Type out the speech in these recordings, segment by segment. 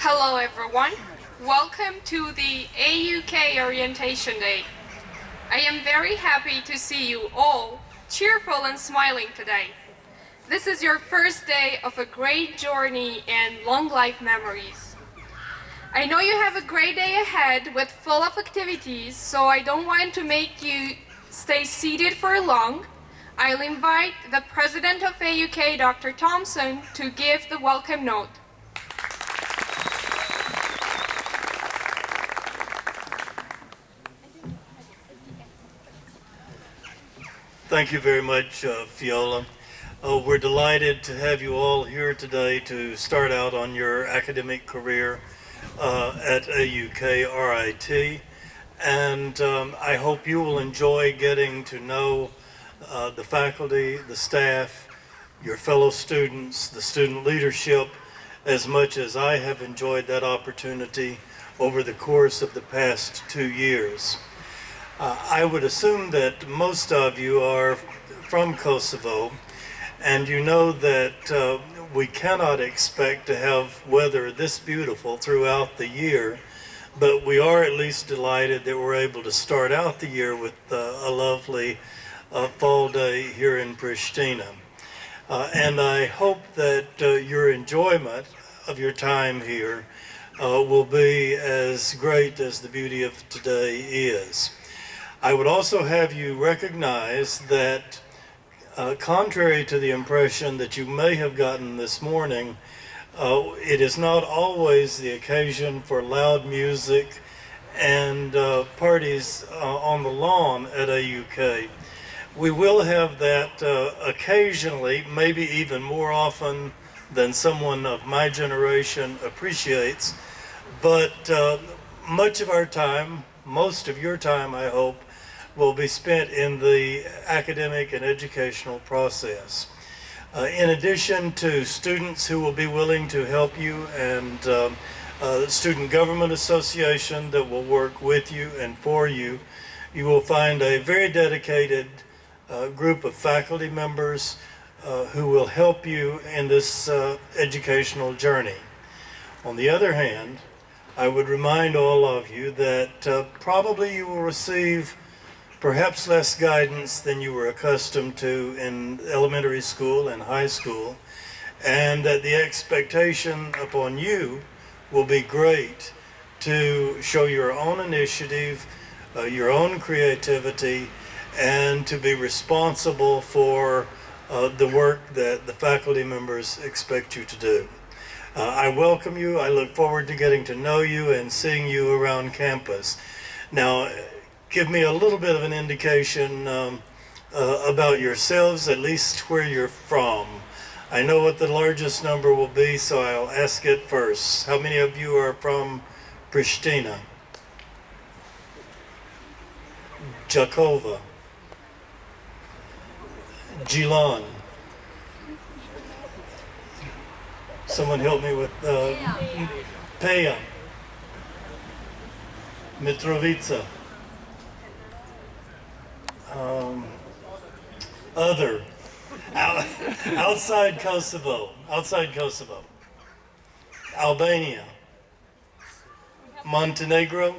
Hello everyone, welcome to the A.U.K Orientation Day. I am very happy to see you all cheerful and smiling today. This is your first day of a great journey and long life memories. I know you have a great day ahead with full of activities, so I don't want to make you stay seated for long. I'll invite the President of A.U.K, Dr. Thompson, to give the welcome note. Thank you very much, Fiola. We're delighted to have you all here today to start out on your academic career at A.U.K RIT. And I hope you will enjoy getting to know the faculty, the staff, your fellow students, the student leadership, as much as I have enjoyed that opportunity over the course of the past 2 years. I would assume that most of you are from Kosovo, and you know that we cannot expect to have weather this beautiful throughout the year, but we are at least delighted that we're able to start out the year with a lovely fall day here in Pristina. And I hope that your enjoyment of your time here will be as great as the beauty of today is. I would also have you recognize that contrary to the impression that you may have gotten this morning, it is not always the occasion for loud music and parties on the lawn at A.U.K. We will have that occasionally, maybe even more often than someone of my generation appreciates, but much of our time, most of your time, I hope, will be spent in the academic and educational process. In addition to students who will be willing to help you and the Student Government Association that will work with you and for you, you will find a very dedicated group of faculty members who will help you in this educational journey. On the other hand, I would remind all of you that probably you will receive perhaps less guidance than you were accustomed to in elementary school and high school, and that the expectation upon you will be great to show your own initiative, your own creativity, and to be responsible for the work that the faculty members expect you to do. I welcome you. I look forward to getting to know you and seeing you around campus. Now, give me a little bit of an indication about yourselves, at least where you're from. I know what the largest number will be, so I'll ask it first. How many of you are from Pristina? Jakova? Gilan? Someone help me with Peja? Mitrovica? Other, outside Kosovo, Albania, Montenegro.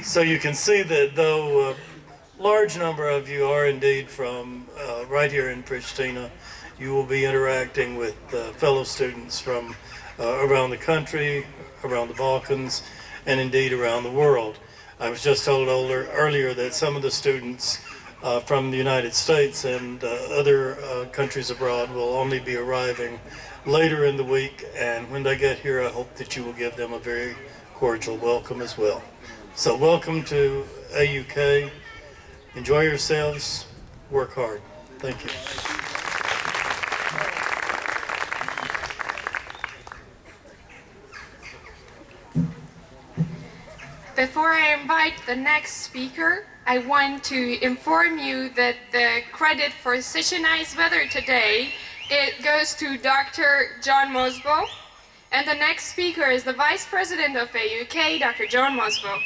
So you can see that though a large number of you are indeed from right here in Pristina, you will be interacting with fellow students from around the country, around the Balkans, and indeed around the world. I was just told earlier that some of the students from the United States and other countries abroad will only be arriving later in the week, and when they get here I hope that you will give them a very cordial welcome as well. So welcome to A.U.K. Enjoy yourselves, work hard. Thank you. Before I invite the next speaker, I want to inform you that the credit for such a nice weather today, it goes to Dr. John Mosbo, and the next speaker is the Vice President of A.U.K, Dr. John Mosbo.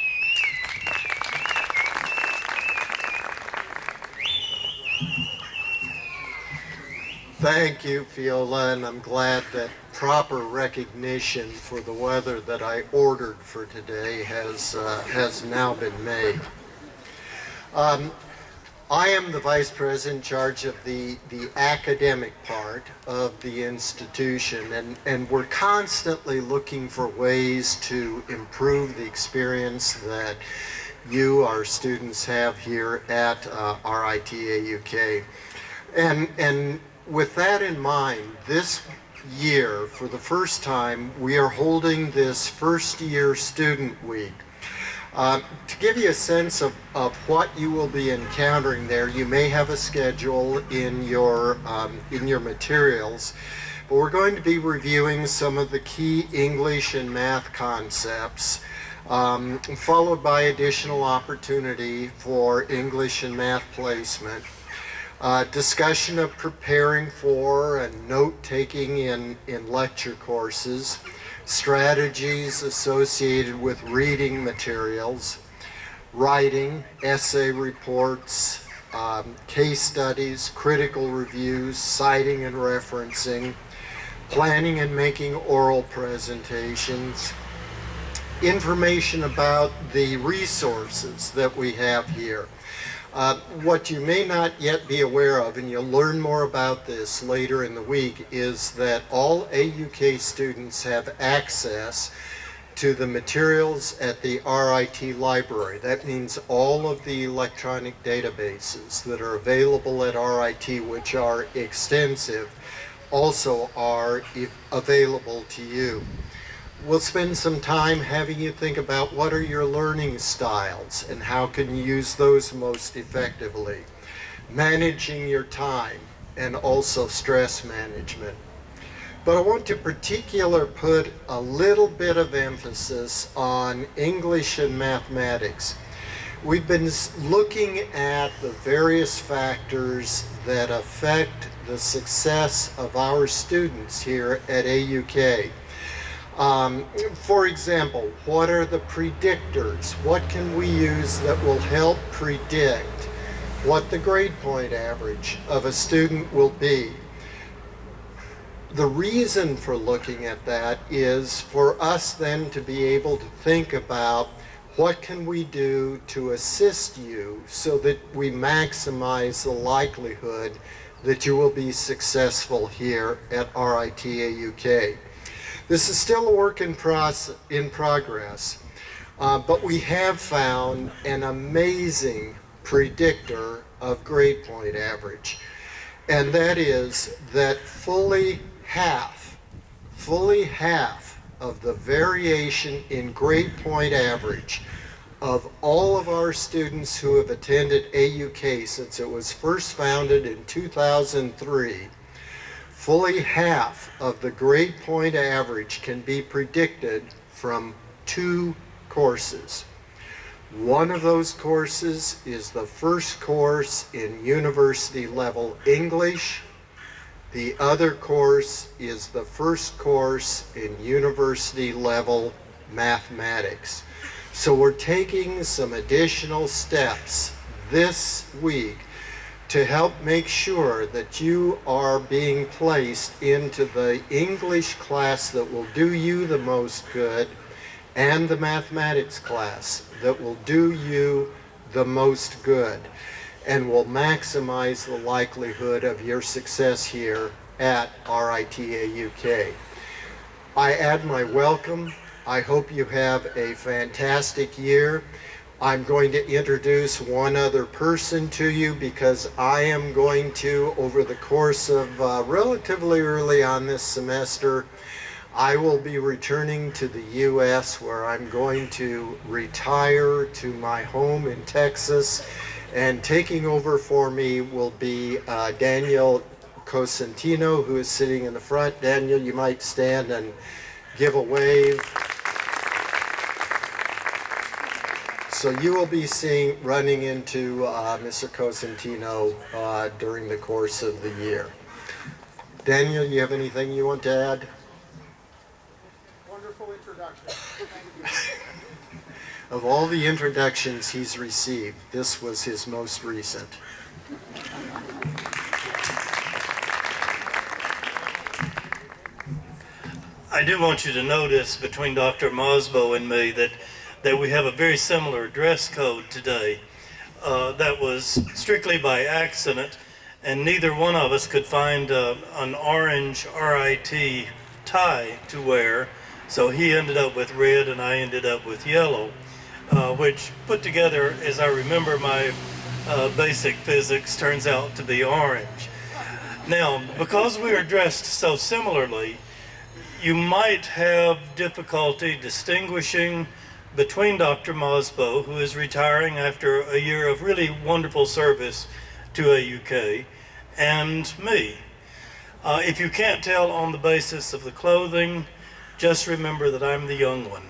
Thank you, Fiola, and I'm glad that proper recognition for the weather that I ordered for today has now been made. I am the Vice President in charge of the academic part of the institution, and we're constantly looking for ways to improve the experience that you, our students, have here at RIT A.U.K. And with that in mind, this year, for the first time, we are holding this first year student week. To give you a sense of what you will be encountering there, you may have a schedule in your materials, but we're going to be reviewing some of the key English and math concepts, followed by additional opportunity for English and math placement. Discussion of preparing for and note-taking in lecture courses, strategies associated with reading materials, writing, essay reports, case studies, critical reviews, citing and referencing, planning and making oral presentations, information about the resources that we have here. What you may not yet be aware of, and you'll learn more about this later in the week, is that all A.U.K students have access to the materials at the RIT library. That means all of the electronic databases that are available at RIT, which are extensive, also are available to you. We'll spend some time having you think about what are your learning styles and how can you use those most effectively. Managing your time and also stress management. But I want to particularly put a little bit of emphasis on English and mathematics. We've been looking at the various factors that affect the success of our students here at A.U.K. For example, what are the predictors? What can we use that will help predict what the grade point average of a student will be? The reason for looking at that is for us then to be able to think about what can we do to assist you so that we maximize the likelihood that you will be successful here at RIT A.U.K. This is still a work in progress, but we have found an amazing predictor of grade point average, and that is that fully half of the variation in grade point average of all of our students who have attended A.U.K since it was first founded in 2003, fully half of the grade point average can be predicted from 2 courses. One of those courses is the first course in university level English. The other course is the first course in university level mathematics. So we're taking some additional steps this week to help make sure that you are being placed into the English class that will do you the most good and the mathematics class that will do you the most good and will maximize the likelihood of your success here at RIT A.U.K. I add my welcome. I hope you have a fantastic year. I'm going to introduce one other person to you because I am going to, over the course of relatively early on this semester, I will be returning to the U.S. where I'm going to retire to my home in Texas, and taking over for me will be Daniel Cosentino, who is sitting in the front. Daniel, you might stand and give a wave. So you will be running into Mr. Cosentino during the course of the year. Daniel, you have anything you want to add? Wonderful introduction. Thank you. Of all the introductions he's received, this was his most recent. I do want you to notice between Dr. Mosbo and me that we have a very similar dress code today. That was strictly by accident, and neither one of us could find an orange RIT tie to wear, so he ended up with red and I ended up with yellow, which put together, as I remember my basic physics, turns out to be orange. Now, because we are dressed so similarly, you might have difficulty distinguishing between Dr. Mosbo, who is retiring after a year of really wonderful service to A.U.K, and me. If you can't tell on the basis of the clothing, just remember that I'm the young one.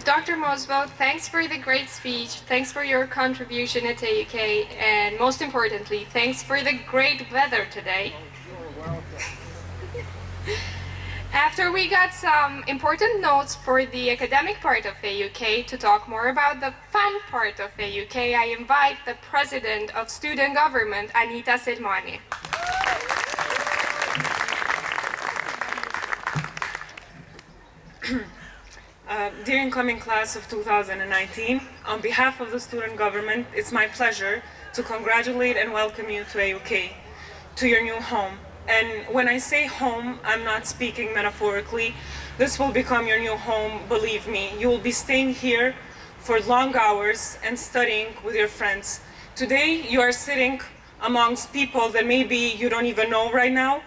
Dr. Mosbo, thanks for the great speech, thanks for your contribution at A.U.K, and most importantly, thanks for the great weather today. After we got some important notes for the academic part of A.U.K, to talk more about the fun part of A.U.K, I invite the President of Student Government, Anita Selmani. Dear incoming class of 2019, on behalf of the student government, it's my pleasure to congratulate and welcome you to A.U.K, to your new home. And when I say home, I'm not speaking metaphorically. This will become your new home, believe me. You will be staying here for long hours and studying with your friends. Today, you are sitting amongst people that maybe you don't even know right now,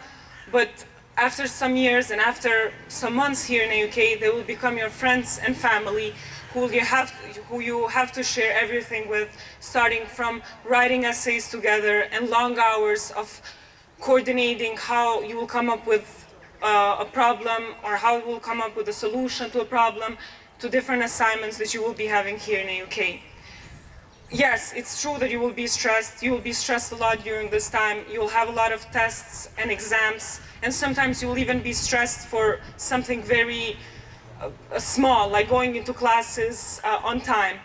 but after some years and after some months here in A.U.K, they will become your friends and family who you have to share everything with, starting from writing essays together and long hours of coordinating how you will come up with a problem or how you will come up with a solution to a problem, to different assignments that you will be having here in A.U.K. Yes, it's true that you will be stressed. You will be stressed a lot during this time. You will have a lot of tests and exams, and sometimes you will even be stressed for something very small, like going into classes on time.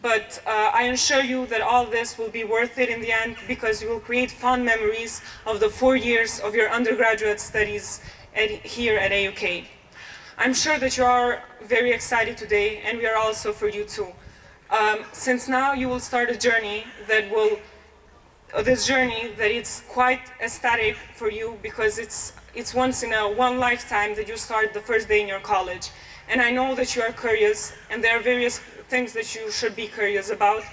But I assure you that all this will be worth it in the end, because you will create fond memories of the 4 years of your undergraduate studies here at A.U.K. I'm sure that you are very excited today, and we are also for you too. Since now you will start a journey that it's quite ecstatic for you, because it's once in one lifetime that you start the first day in your college. And I know that you are curious, and there are various things that you should be curious about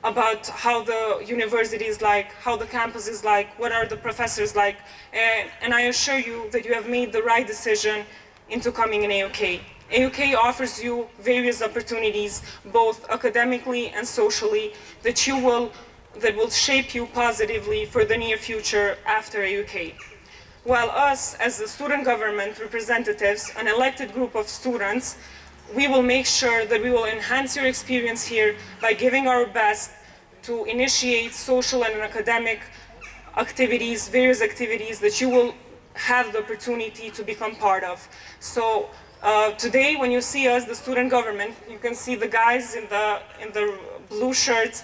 how the university is like, how the campus is like, what are the professors like, and I assure you that you have made the right decision into coming in A.U.K. A.U.K offers you various opportunities, both academically and socially, that will shape you positively for the near future after A.U.K. While us, as the student government representatives, an elected group of students, we will make sure that we will enhance your experience here by giving our best to initiate social and academic activities, various activities that you will have the opportunity to become part of. So today, when you see us, the student government, you can see the guys in the blue shirts.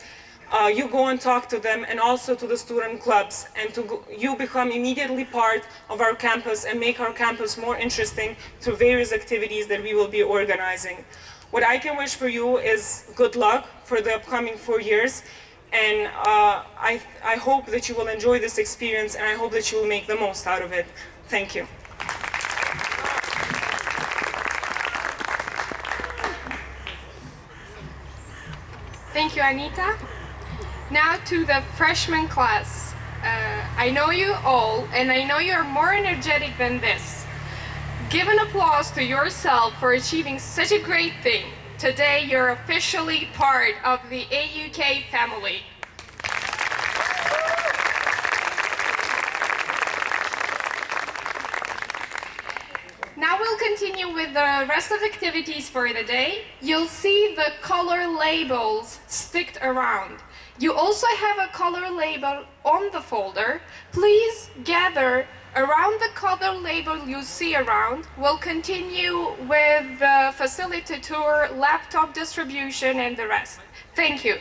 You go and talk to them, and also to the student clubs, and you become immediately part of our campus and make our campus more interesting through various activities that we will be organizing. What I can wish for you is good luck for the upcoming 4 years, and I hope that you will enjoy this experience, and I hope that you will make the most out of it. Thank you. Thank you, Anita. Now to the freshman class. I know you all, and I know you're more energetic than this. Give an applause to yourself for achieving such a great thing. Today, you're officially part of the A.U.K family. Now we'll continue with the rest of the activities for the day. You'll see the color labels sticked around. You also have a color label on the folder. Please gather Around the color label you see around, we'll continue with the facility tour, laptop distribution, and the rest. Thank you.